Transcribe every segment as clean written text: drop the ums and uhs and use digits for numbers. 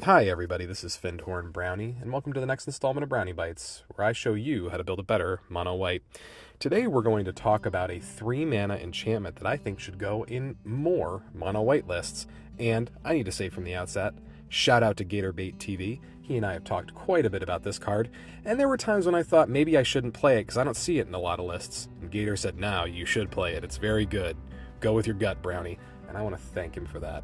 Hi everybody, this is Fyndhorn Brownie, and welcome to the next installment of Brownie Bites, where I show you how to build a better mono white. Today we're going to talk about a 3-mana enchantment that I think should go in more mono white lists, and I need to say from the outset, shout out to Gatorbait TV. He and I have talked quite a bit about this card, and there were times when I thought maybe I shouldn't play it because I don't see it in a lot of lists. And Gator said, no, you should play it, it's very good. Go with your gut, Brownie, and I want to thank him for that.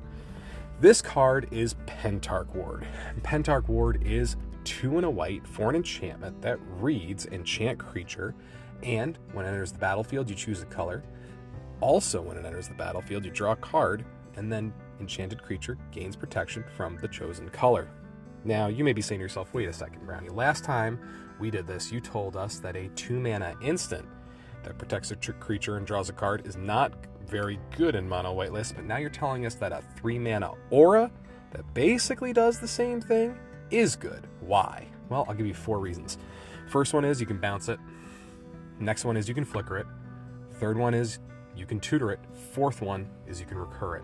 This card is Pentarch Ward. Pentarch Ward is 2 and a white for an enchantment that reads enchant creature, and when it enters the battlefield, you choose a color. Also, when it enters the battlefield, you draw a card, and then enchanted creature gains protection from the chosen color. Now, you may be saying to yourself, wait a second, Brownie. Last time we did this, you told us that a 2-mana instant that protects a creature and draws a card is not very good in mono white lists, but now you're telling us that a 3-mana aura that basically does the same thing is good. Why? Well, I'll give you 4 reasons. First one is you can bounce it. Next one is you can flicker it. Third one is you can tutor it. Fourth one is you can recur it.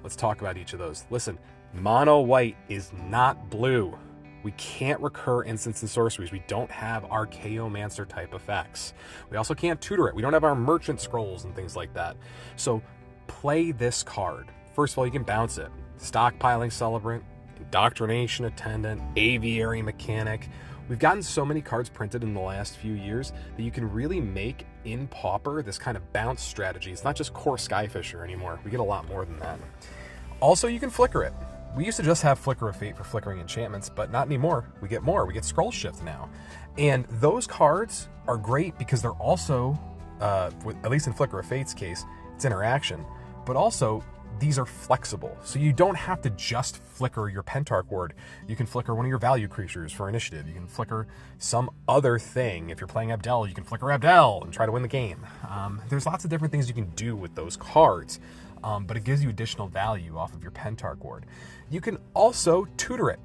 Let's talk about each of those. Listen, mono white is not blue. We can't recur instants and sorceries. We don't have Archaeomancer type effects. We also can't tutor it. We don't have our merchant scrolls and things like that. So play this card. First of all, you can bounce it. Stockpiling Celebrant, Indoctrination Attendant, Aviary Mechanic. We've gotten so many cards printed in the last few years that you can really make in Pauper this kind of bounce strategy. It's not just core Skyfisher anymore. We get a lot more than that. Also, you can flicker it. We used to just have Flicker of Fate for flickering enchantments, but not anymore. We get more. We get Scroll Shift now. And those cards are great because they're also, at least in Flicker of Fate's case, it's interaction. But also, these are flexible. So you don't have to just flicker your Pentarch Ward. You can flicker one of your value creatures for initiative. You can flicker some other thing. If you're playing Abdel, you can flicker Abdel and try to win the game. There's lots of different things you can do with those cards. But it gives you additional value off of your Pentarch Ward. You can also tutor it.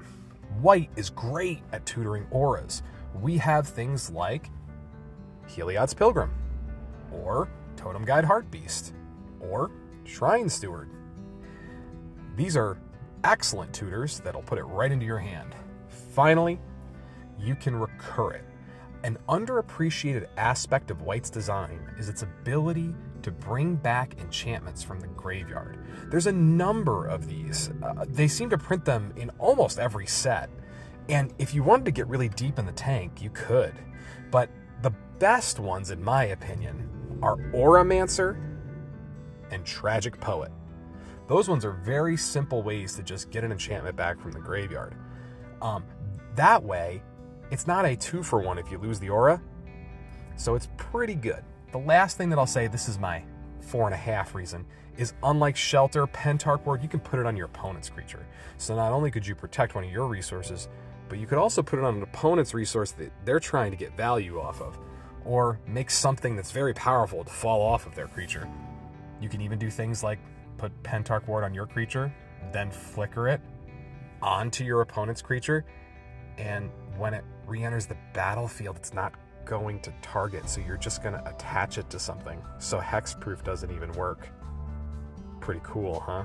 White is great at tutoring auras. We have things like Heliod's Pilgrim, or Totem Guide Heartbeast, or Shrine Steward. These are excellent tutors that'll put it right into your hand. Finally, you can recur it. An underappreciated aspect of White's design is its ability to bring back enchantments from the graveyard. There's a number of these. They seem to print them in almost every set. And if you wanted to get really deep in the tank, you could. But the best ones, in my opinion, are Auramancer and Tragic Poet. Those ones are very simple ways to just get an enchantment back from the graveyard. That way, it's not a 2-for-1 if you lose the aura, so it's pretty good. The last thing that I'll say, this is my 4.5 reason, is unlike Shelter, Pentarch Ward, you can put it on your opponent's creature. So not only could you protect one of your resources, but you could also put it on an opponent's resource that they're trying to get value off of, or make something that's very powerful to fall off of their creature. You can even do things like put Pentarch Ward on your creature, then flicker it onto your opponent's creature, and when it re-enters the battlefield, it's not going to target, so you're just going to attach it to something. So hexproof doesn't even work. Pretty cool, huh?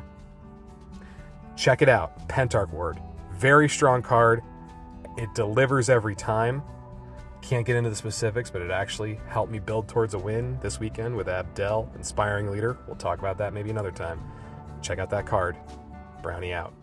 Check it out. Pentarch Ward. Very strong card. It delivers every time. Can't get into the specifics, but it actually helped me build towards a win this weekend with Abdel, Inspiring Leader. We'll talk about that maybe another time. Check out that card. Brownie out.